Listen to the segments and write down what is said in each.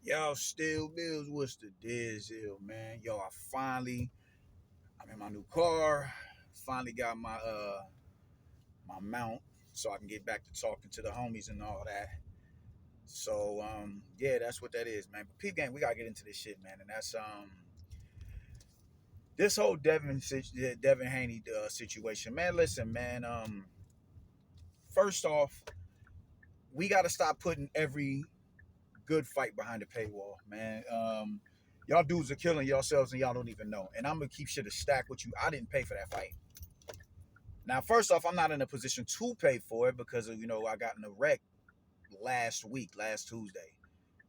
Y'all still bills, what's the deal, man? I'm in my new car. Finally got my mount so I can get back to talking to the homies and all that. So yeah, that's what that is, man. But peep gang, we gotta get into this shit, man. And that's this whole Devin Haney situation, man. Listen, man. First off, we gotta stop putting every good fight behind the paywall, man. Y'all dudes are killing yourselves and y'all don't even know. And I'm gonna keep shit a stack with you. I didn't pay for that fight. Now, first off, I'm not in a position to pay for it because I got in a wreck last Tuesday.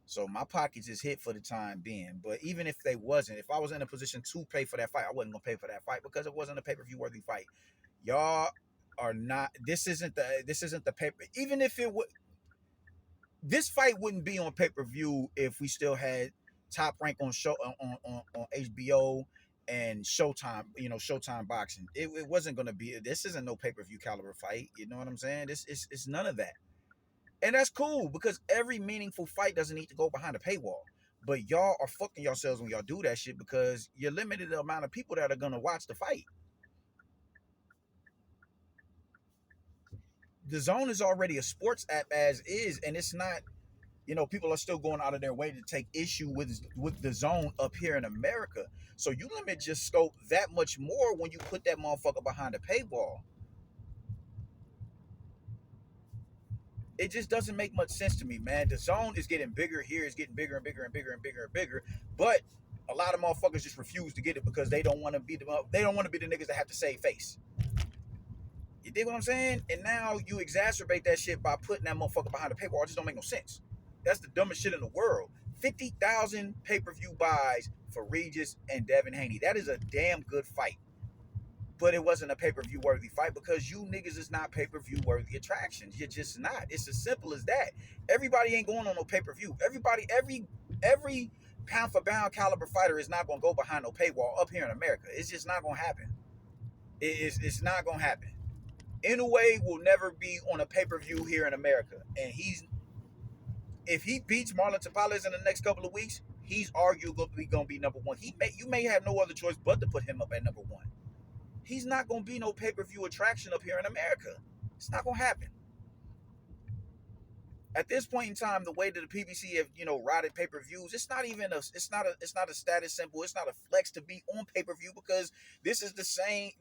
So my pockets is hit for the time being. But even if they wasn't, if I was in a position to pay for that fight, I wasn't gonna pay for that fight because it wasn't a pay-per-view worthy fight. Y'all are not. This isn't the paper. Even if it would, this fight wouldn't be on pay-per-view if we still had Top Rank on show on HBO and Showtime, Showtime boxing. It wasn't gonna be. This isn't no pay-per-view caliber fight. You know what I'm saying? This is it's none of that. And that's cool because every meaningful fight doesn't need to go behind a paywall. But y'all are fucking yourselves when y'all do that shit because you're limited the amount of people that are gonna watch the fight. The Zone is already a sports app as is, and it's not. People are still going out of their way to take issue with the Zone up here in America. So you limit your scope that much more when you put that motherfucker behind a paywall. It just doesn't make much sense to me, man. The Zone is getting bigger here, it's getting bigger and bigger and bigger and bigger and bigger. But a lot of motherfuckers just refuse to get it because they don't want to be the niggas that have to save face. You dig what I'm saying? And now you exacerbate that shit by putting that motherfucker behind a paywall. It just don't make no sense. That's the dumbest shit in the world. 50,000 pay-per-view buys for Regis and Devin Haney. That is a damn good fight. But it wasn't a pay-per-view worthy fight because you niggas is not pay-per-view worthy attractions. You're just not. It's as simple as that. Everybody ain't going on no pay-per-view. Every pound for pound caliber fighter is not gonna go behind no paywall up here in America. It's just not gonna happen. It's not gonna happen. Inoue will never be on a pay-per-view here in America. And if he beats Marlon Tapales in the next couple of weeks, he's arguably gonna be number one. You may have no other choice but to put him up at number one. He's not gonna be no pay-per-view attraction up here in America. It's not gonna happen. At this point in time, the way that the PBC have routed pay-per-views, it's not a status symbol. It's not a flex to be on pay-per-view because this is the same.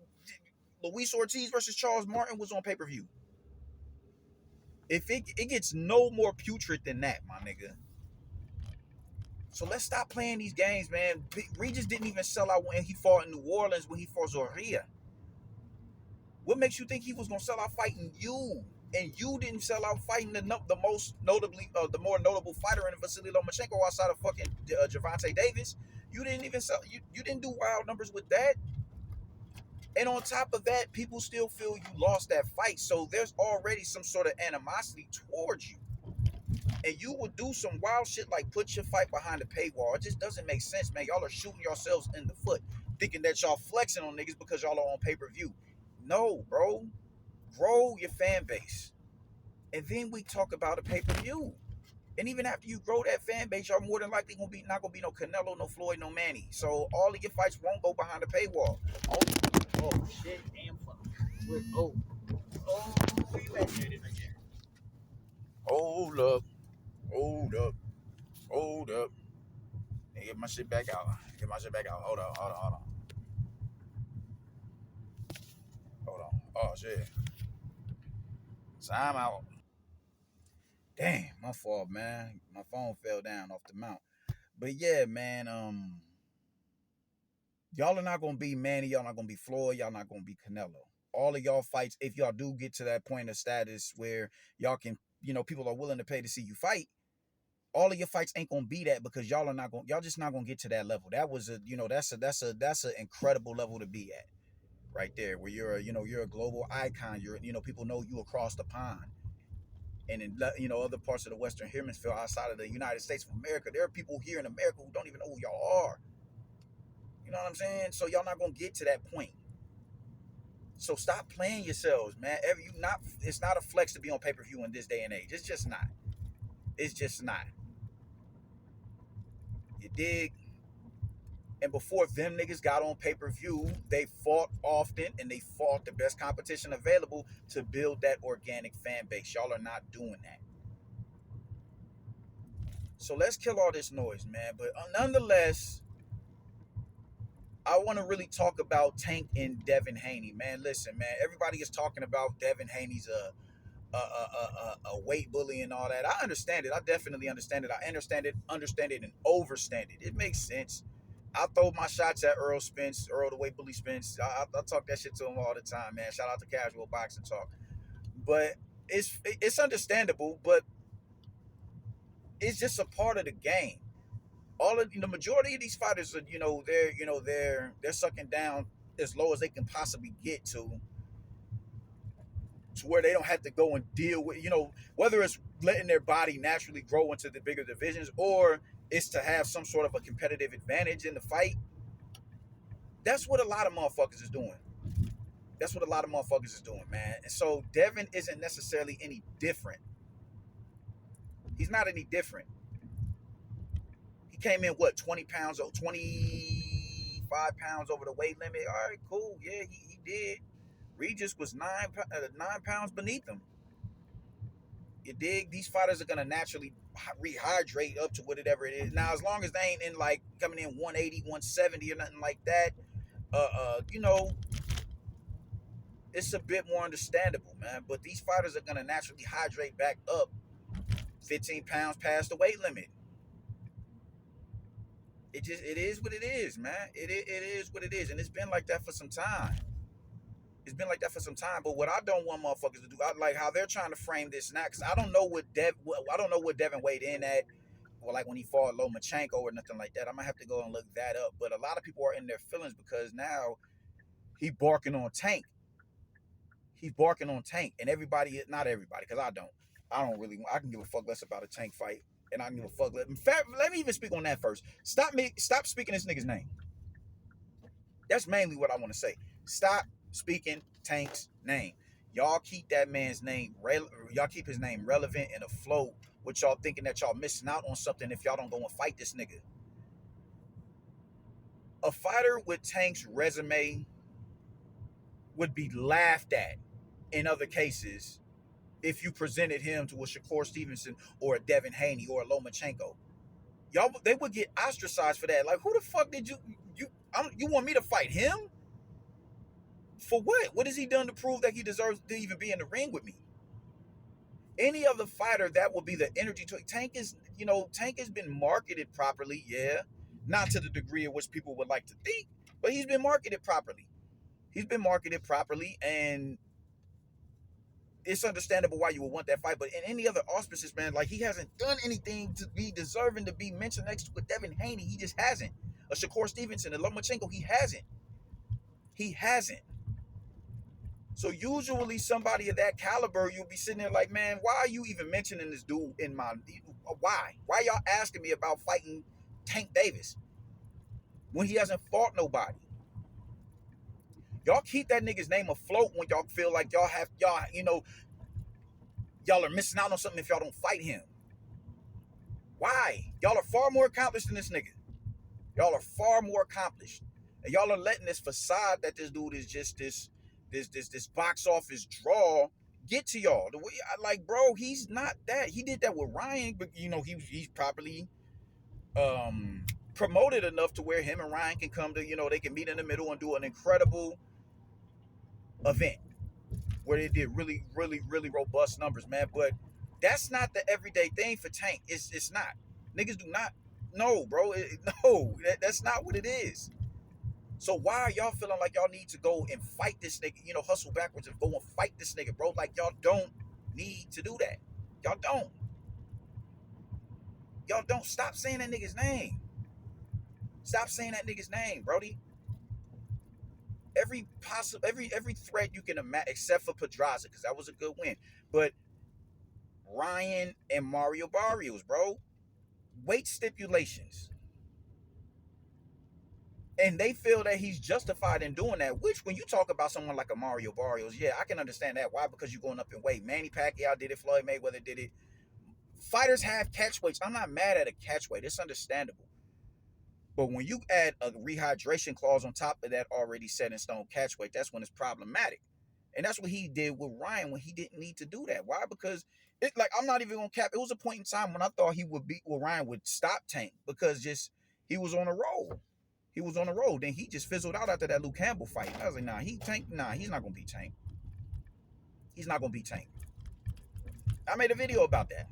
Luis Ortiz versus Charles Martin was on pay-per-view. If it gets no more putrid than that, my nigga. So let's stop playing these games, man. Regis didn't even sell out when he fought in New Orleans when he fought Zorrilla. What makes you think he was gonna sell out fighting you? And you didn't sell out fighting the most notably, the more notable fighter in Vasily Lomachenko outside of fucking Gervonta Davis. You didn't even sell. You didn't do wild numbers with that. And on top of that, people still feel you lost that fight. So there's already some sort of animosity towards you. And you would do some wild shit like put your fight behind the paywall. It just doesn't make sense, man. Y'all are shooting yourselves in the foot, thinking that y'all flexing on niggas because y'all are on pay-per-view. No, bro. Grow your fan base. And then we talk about a pay-per-view. And even after you grow that fan base, y'all more than likely not gonna be no Canelo, no Floyd, no Manny. So all of your fights won't go behind the paywall. Oh shit, damn fuck. Where you at? Hold up, hold up, hold up. Hey, get my shit back out. Hold on. Hold on. Oh shit. Time out. Damn, my fault, man. My phone fell down off the mount. But yeah, man, y'all are not gonna be Manny, y'all not gonna be Floyd, y'all not gonna be Canelo. All of y'all fights, if y'all do get to that point of status where y'all can, people are willing to pay to see you fight, all of your fights ain't gonna be that because y'all just not gonna get to that level. That was that's an incredible level to be at right there, where you're a global icon. People know you across the pond. And in other parts of the Western Hemisphere outside of the United States of America, there are people here in America who don't even know who y'all are. You know what I'm saying? So y'all not gonna get to that point. So stop playing yourselves, man. It's not a flex to be on pay-per-view in this day and age. It's just not. It's just not. You dig? And before them niggas got on pay-per-view, they fought often and they fought the best competition available to build that organic fan base. Y'all are not doing that. So let's kill all this noise, man. But nonetheless, I want to really talk about Tank and Devin Haney, man. Listen, man, everybody is talking about Devin Haney's a weight bully and all that. I understand it. I definitely understand it. I understand it, and overstand it. It makes sense. I throw my shots at Earl Spence, Earl the weight bully Spence. I talk that shit to him all the time, man. Shout out to Casual Boxing Talk. But it's understandable, but it's just a part of the game. All of the majority of these fighters are, they're sucking down as low as they can possibly get to where they don't have to go and deal with, whether it's letting their body naturally grow into the bigger divisions or it's to have some sort of a competitive advantage in the fight. That's what a lot of motherfuckers is doing. That's what a lot of motherfuckers is doing, man. And so Devin isn't necessarily any different. He's not any different. He came in, 20 pounds or 25 pounds over the weight limit. All right, cool. Yeah, he did. Regis was 9 pounds beneath him. You dig? These fighters are gonna naturally rehydrate up to whatever it is. Now, as long as they ain't in like coming in 180, 170 or nothing like that, it's a bit more understandable, man. But these fighters are gonna naturally hydrate back up 15 pounds past the weight limit. It is what it is, man. It is what it is, and it's been like that for some time. It's been like that for some time. But what I don't want motherfuckers to do, I like how they're trying to frame this now, because I don't know what Devin weighed in at, or like when he fought Lomachenko or nothing like that. I'm gonna have to go and look that up. But a lot of people are in their feelings because now he barking on Tank. He's barking on Tank, and everybody, not everybody, because I don't really, I can give a fuck less about a Tank fight, and I can give a fuck less. In fact, let me even speak on that first. Stop speaking this nigga's name. That's mainly what I want to say. Stop speaking Tank's name. Y'all keep that man's name. Y'all keep his name relevant and afloat. With y'all thinking that y'all missing out on something if y'all don't go and fight this nigga. A fighter with Tank's resume would be laughed at in other cases if you presented him to a Shakur Stevenson or a Devin Haney or a Lomachenko. They would get ostracized for that. Like, who the fuck did you want me to fight him? For what? What has he done to prove that he deserves to even be in the ring with me? Any other fighter, that would be the energy to Tank Tank has been marketed properly, yeah. Not to the degree of which people would like to think, but he's been marketed properly. He's been marketed properly, and it's understandable why you would want that fight. But in any other auspices, man, like, he hasn't done anything to be deserving to be mentioned next to a Devin Haney. He just hasn't. A Shakur Stevenson, a Lomachenko, he hasn't. He hasn't. So usually somebody of that caliber, you'll be sitting there like, man, why are you even mentioning this dude in my... Why? Why y'all asking me about fighting Tank Davis when he hasn't fought nobody? Y'all keep that nigga's name afloat when y'all feel like y'all are missing out on something if y'all don't fight him. Why? Y'all are far more accomplished than this nigga. Y'all are far more accomplished. And y'all are letting this facade that this dude is just this box office draw get to y'all. The way, bro, he's not that. He did that with Ryan, but he's properly promoted enough to where him and Ryan can come to, they can meet in the middle and do an incredible event where they did really, really, really robust numbers, man. But that's not the everyday thing for Tank. It's not. Niggas do not. No, bro. That's not what it is. So why are y'all feeling like y'all need to go and fight this nigga, hustle backwards and go and fight this nigga, bro? Like, y'all don't need to do that. Y'all don't. Y'all don't. Stop saying that nigga's name. Stop saying that nigga's name, Brody. Every threat you can imagine, except for Pedraza, because that was a good win. But Ryan and Mario Barrios, bro, weight stipulations. And they feel that he's justified in doing that, which when you talk about someone like a Mario Barrios, yeah, I can understand that. Why? Because you're going up in weight. Manny Pacquiao did it. Floyd Mayweather did it. Fighters have catch weights. I'm not mad at a catch weight. It's understandable. But when you add a rehydration clause on top of that already set in stone catch weight, that's when it's problematic. And that's what he did with Ryan when he didn't need to do that. Why? Because it, like, I'm not even gonna cap. It was a point in time when I thought he would beat, well, Ryan would stop Tank because just he was on a roll. He was on the road. Then he just fizzled out after that Luke Campbell fight. I was like, nah, he's not gonna beat Tank. He's not gonna beat Tank. I made a video about that.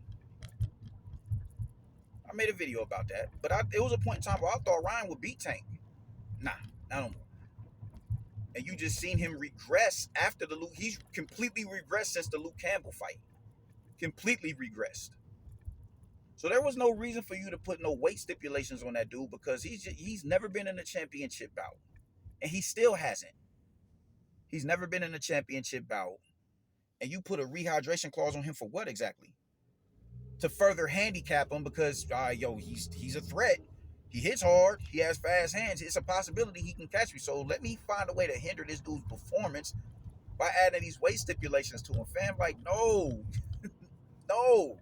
But it was a point in time where I thought Ryan would beat Tank. Nah, I don't. And you just seen him regress after the Luke. He's completely regressed since the Luke Campbell fight. Completely regressed. So there was no reason for you to put no weight stipulations on that dude because he's never been in a championship bout, and he still hasn't. He's never been in a championship bout, and you put a rehydration clause on him for what exactly? To further handicap him because he's a threat. He hits hard. He has fast hands. It's a possibility he can catch me. So let me find a way to hinder this dude's performance by adding these weight stipulations to him. Fam, like, no, no.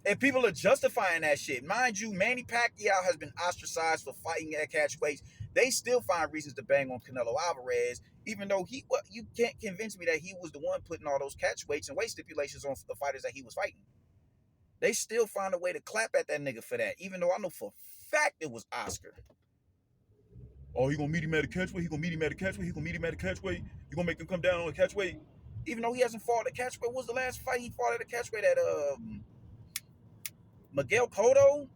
And people are justifying that shit. Mind you, Manny Pacquiao has been ostracized for fighting at catch weights. They still find reasons to bang on Canelo Alvarez, even though you can't convince me that he was the one putting all those catch weights and weight stipulations on the fighters that he was fighting. They still find a way to clap at that nigga for that, even though I know for a fact it was Oscar. Oh, he gonna meet him at a catch weight. He gonna meet him at a catch weight. He gonna meet him at a catch weight. You gonna make him come down on a catch weight, even though he hasn't fought at a catch weight. What was the last fight he fought at a catch weight at? Miguel Cotto.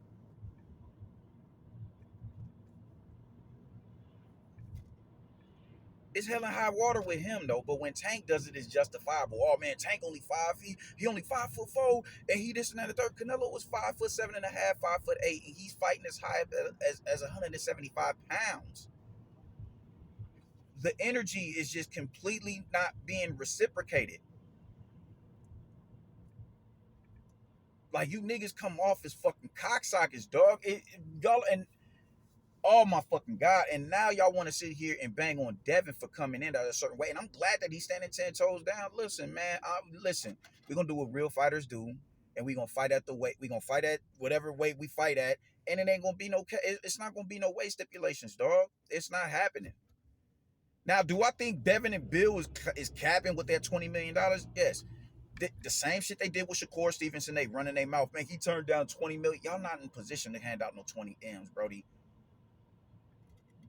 It's hell and high water with him though. But when Tank does it, it's justifiable. Oh man, Tank only 5 feet. He only 5'4", and he this and that. The third Canelo was 5'7.5", 5'8", and he's fighting as high as 175 pounds. The energy is just completely not being reciprocated. Like, you niggas come off as fucking cocksockers, dog. Y'all, and oh my fucking god! And now y'all want to sit here and bang on Devin for coming in at a certain way. And I'm glad that he's standing 10 toes down. Listen, man. Listen. We're gonna do what real fighters do, and we're gonna fight at the weight. We're gonna fight at whatever weight we fight at, and it ain't gonna be no. It's not gonna be no weight stipulations, dog. It's not happening. Now, do I think Devin and Bill is capping with that $20 million? Yes. The same shit they did with Shakur Stevenson, they running their mouth. Man, he turned down 20 million. Y'all not in position to hand out no 20 M's, Brody.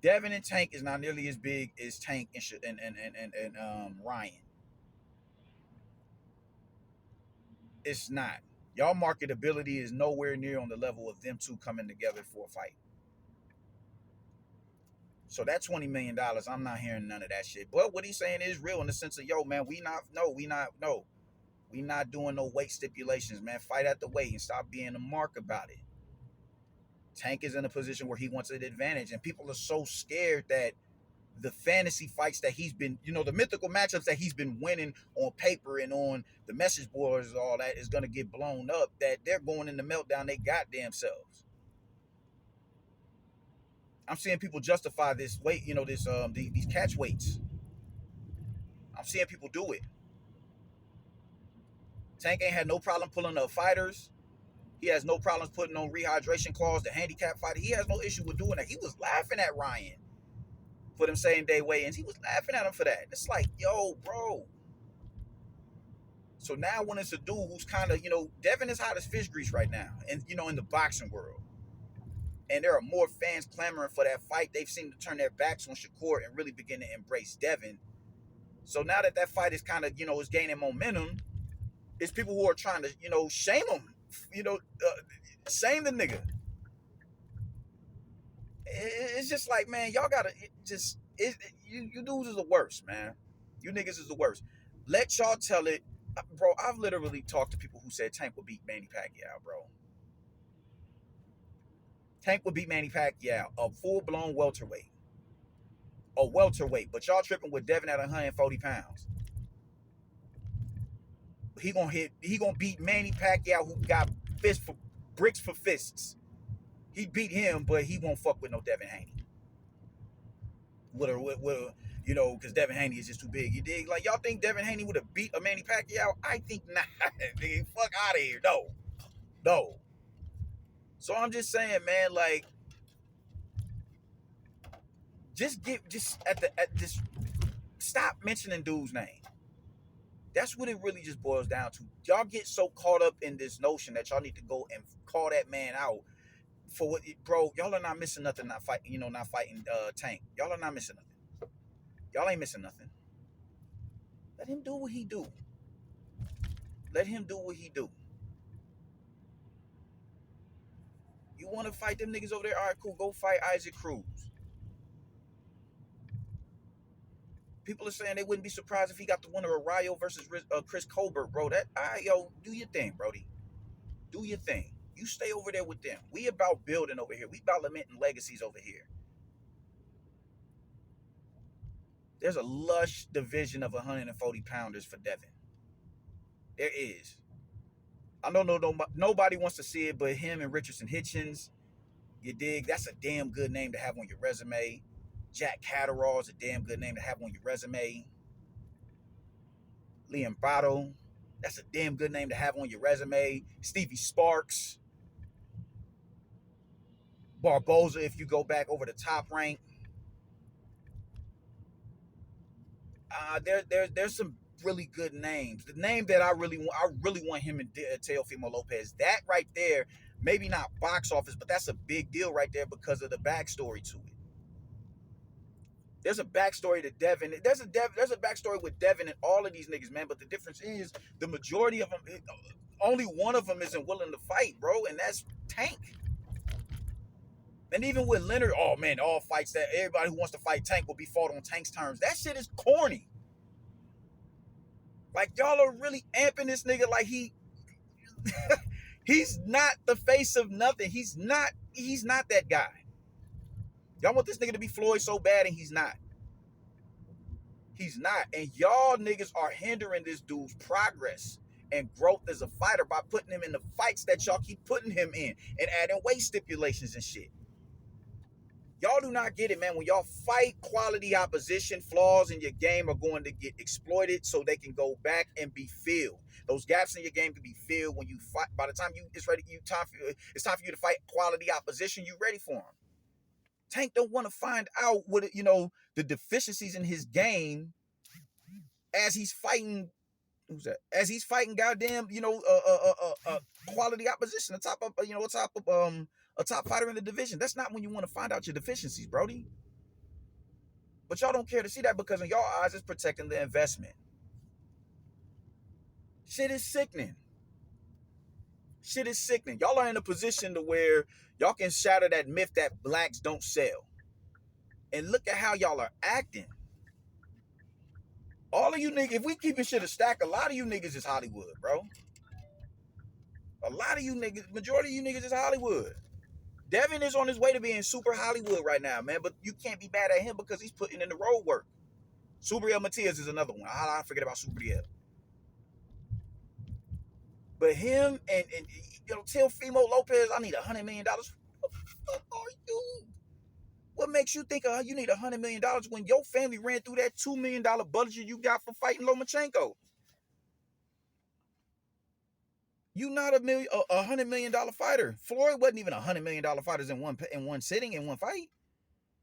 Devin and Tank is not nearly as big as Tank and Ryan. It's not. Y'all marketability is nowhere near on the level of them two coming together for a fight. So that $20 million, I'm not hearing none of that shit. But what he's saying is real in the sense of, yo, man, we not doing no weight stipulations, man. Fight at the weight and stop being a mark about it. Tank is in a position where he wants an advantage, and people are so scared that the fantasy fights that he's been, the mythical matchups that he's been winning on paper and on the message boards and all that is going to get blown up, that they're going into meltdown they goddamn selves. I'm seeing people justify this weight, these catch weights. I'm seeing people do it. Tank ain't had no problem pulling up fighters. He has no problems putting on rehydration clause, the handicap fighter. He has no issue with doing that. He was laughing at Ryan for them same day weigh-ins. He was laughing at him for that. It's like, yo, bro. So now when it's a dude who's kind of, Devin is hot as fish grease right now, and in the boxing world. And there are more fans clamoring for that fight. They've seemed to turn their backs on Shakur and really begin to embrace Devin. So now that fight is kind of, is gaining momentum, it's people who are trying to, shame him, shame the nigga. It's just like, man, y'all gotta you dudes is the worst, man. You niggas is the worst. Let y'all tell it, bro. I've literally talked to people who said Tank would beat Manny Pacquiao, bro. Tank would beat Manny Pacquiao, a full-blown welterweight. A welterweight, but y'all tripping with Devin at 140 pounds. He gonna beat Manny Pacquiao, who got bricks for fists. He beat him, but he won't fuck with no Devin Haney. Because Devin Haney is just too big. You dig? Like, y'all think Devin Haney would have beat a Manny Pacquiao? I think not. Fuck out of here. No. So I'm just saying, man, like, just at this stop mentioning dude's name. That's what it really just boils down to. Y'all get so caught up in this notion that y'all need to go and call that man out for what, bro. Y'all are not missing nothing. Not fighting, not fighting Tank. Y'all are not missing nothing. Y'all ain't missing nothing. Let him do what he do. Let him do what he do. You want to fight them niggas over there? All right, cool. Go fight Isaac Cruz. People are saying they wouldn't be surprised if he got the winner of Rayo versus Chris Colbert, bro. That, all right, yo, do your thing, Brody. Do your thing. You stay over there with them. We about building over here. We about lamenting legacies over here. There's a lush division of 140 pounders for Devin. There is. I don't know, nobody wants to see it, but him and Richardson Hitchens, you dig? That's a damn good name to have on your resume. Jack Catterall is a damn good name to have on your resume. Liam Botto, that's a damn good name to have on your resume. Stevie Sparks. Barboza, if you go back over the top rank. There's some really good names. The name that I really want him and Teofimo Lopez. That right there, maybe not box office, but that's a big deal right there because of the backstory to it. There's a backstory to Devin. There's a backstory with Devin and all of these niggas, man. But the difference is the majority of them, only one of them isn't willing to fight, bro, and that's Tank. And even with Leonard, oh man, all fights that everybody who wants to fight Tank will be fought on Tank's terms. That shit is corny. Like y'all are really amping this nigga like he's not the face of nothing. He's not that guy. Y'all want this nigga to be Floyd so bad and he's not. He's not. And y'all niggas are hindering this dude's progress and growth as a fighter by putting him in the fights that y'all keep putting him in and adding weight stipulations and shit. Y'all do not get it, man. When y'all fight quality opposition, flaws in your game are going to get exploited so they can go back and be filled. Those gaps in your game can be filled when you fight. By the time it's time for you to fight quality opposition. You ready for them. Tank don't want to find out what the deficiencies in his game as he's fighting. Who's that? As he's fighting goddamn, quality opposition, a top fighter in the division. That's not when you want to find out your deficiencies, Brody. But y'all don't care to see that because in y'all eyes, it's protecting the investment. Shit is sickening. Shit is sickening. Y'all are in a position to where y'all can shatter that myth that blacks don't sell. And look at how y'all are acting. All of you niggas, if we keeping shit a stack, a lot of you niggas is Hollywood, bro. A lot of you niggas, majority of you niggas is Hollywood. Devin is on his way to being super Hollywood right now, man. But you can't be mad at him because he's putting in the road work. Subriel Matias is another one. I forget about Subriel. But him and Teofimo Lopez, I need $100 million. What the fuck are you? What makes you think you need $100 million when your family ran through that $2 million budget you got for fighting Lomachenko? You not $100 million fighter. Floyd wasn't even $100 million fighters in one sitting, in one fight.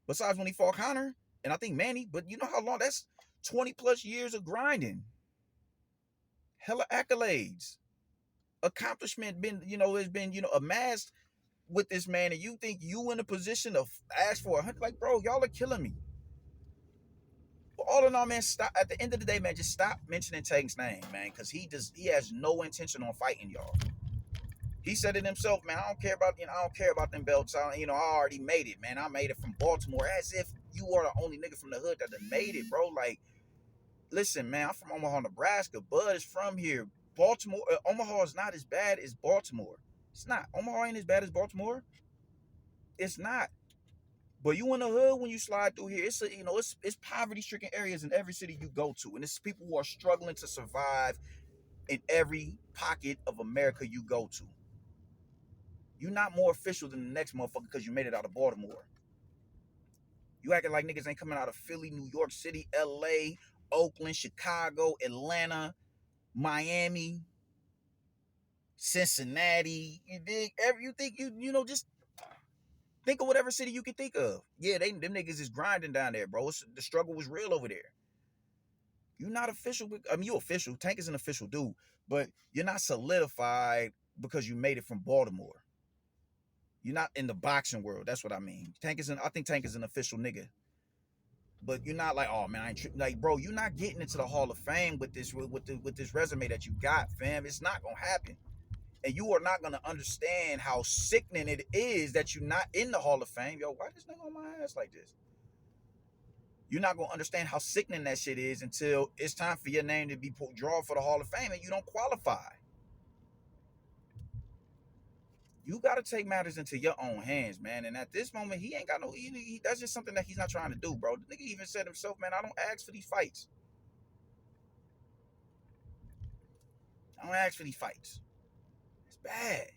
Besides when he fought Conor, and I think Manny. But you know how long? That's 20 plus years of grinding. Hella accolades. Accomplishment has been amassed with this man, and you think you in a position to ask for 100? Like, bro, y'all are killing me. But all in all, man, stop. At the end of the day, man, just stop mentioning Tank's name, man, because he has no intention on fighting y'all. He said it himself, man. I don't care about them belts. I already made it, man. I made it from Baltimore, as if you are the only nigga from the hood that done made it, bro. Like, listen, man, I'm from Omaha, Nebraska. Bud is from here. Baltimore, Omaha is not as bad as Baltimore. It's not. Omaha ain't as bad as Baltimore. It's not. But you in the hood when you slide through here, it's poverty-stricken areas in every city you go to, and it's people who are struggling to survive in every pocket of America you go to. You're not more official than the next motherfucker because you made it out of Baltimore. You acting like niggas ain't coming out of Philly, New York City, LA, Oakland, Chicago, Atlanta, Miami, Cincinnati. You dig? You think just Think of whatever city you can think of. Yeah, them niggas is grinding down there, bro. The struggle was real over there. You're not official. I mean, you official. Tank is an official dude, but you're not solidified because you made it from Baltimore. You're not in the boxing world. That's what I mean. I think Tank is an official nigga. But you're not like, oh man, I ain't like, bro. You're not getting into the Hall of Fame with this resume that you got, fam. It's not gonna happen, and you are not gonna understand how sickening it is that you're not in the Hall of Fame. Yo, why this nigga on my ass like this? You're not gonna understand how sickening that shit is until it's time for your name to be drawn for the Hall of Fame, and you don't qualify. You got to take matters into your own hands, man. And at this moment, he ain't got no. That's just something that he's not trying to do, bro. The nigga even said himself, man, I don't ask for these fights. I don't ask for these fights. It's bad.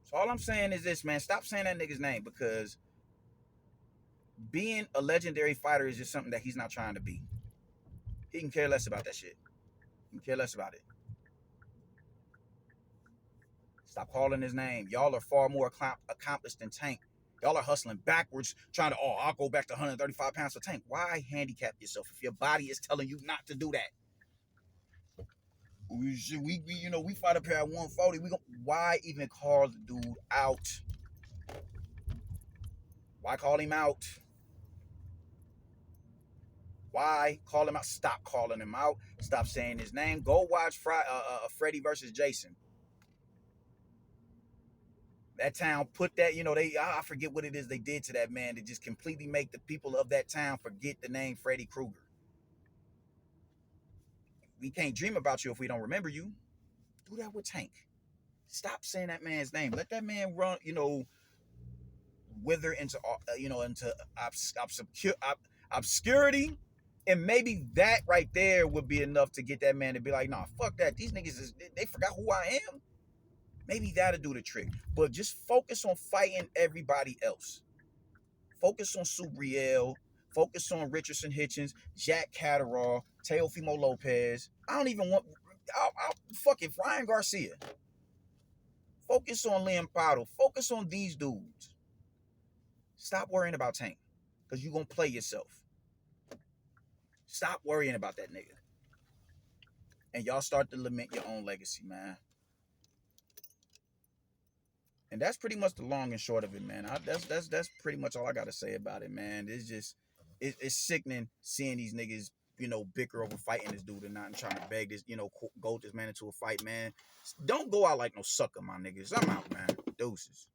So all I'm saying is this, man. Stop saying that nigga's name, because being a legendary fighter is just something that he's not trying to be. He can care less about that shit. He can care less about it. Stop calling his name. Y'all are far more accomplished than Tank. Y'all are hustling backwards, trying to, I'll go back to 135 pounds for Tank. Why handicap yourself if your body is telling you not to do that? We fight up here at 140. Why even call the dude out? Why call him out? Why call him out? Stop calling him out. Stop saying his name. Go watch Freddie versus Jason. That town put that, I forget what it is they did to that man to just completely make the people of that town forget the name Freddy Krueger. We can't dream about you if we don't remember you. Do that with Tank. Stop saying that man's name. Let that man run, wither into, obscurity. And maybe that right there would be enough to get that man to be like, nah, fuck that. These niggas, they forgot who I am. Maybe that'll do the trick. But just focus on fighting everybody else. Focus on Subriel. Focus on Richardson Hitchens, Jack Catterall, Teofimo Lopez. I don't even want. I'll fucking Ryan Garcia. Focus on Liam Prado. Focus on these dudes. Stop worrying about Tank, because you're going to play yourself. Stop worrying about that nigga. And y'all start to lament your own legacy, man. And that's pretty much the long and short of it, man. That's pretty much all I got to say about it, man. It's just, it's sickening seeing these niggas, bicker over fighting this dude and not trying to beg this, goad this man into a fight, man. Don't go out like no sucker, my niggas. I'm out, man. Deuces.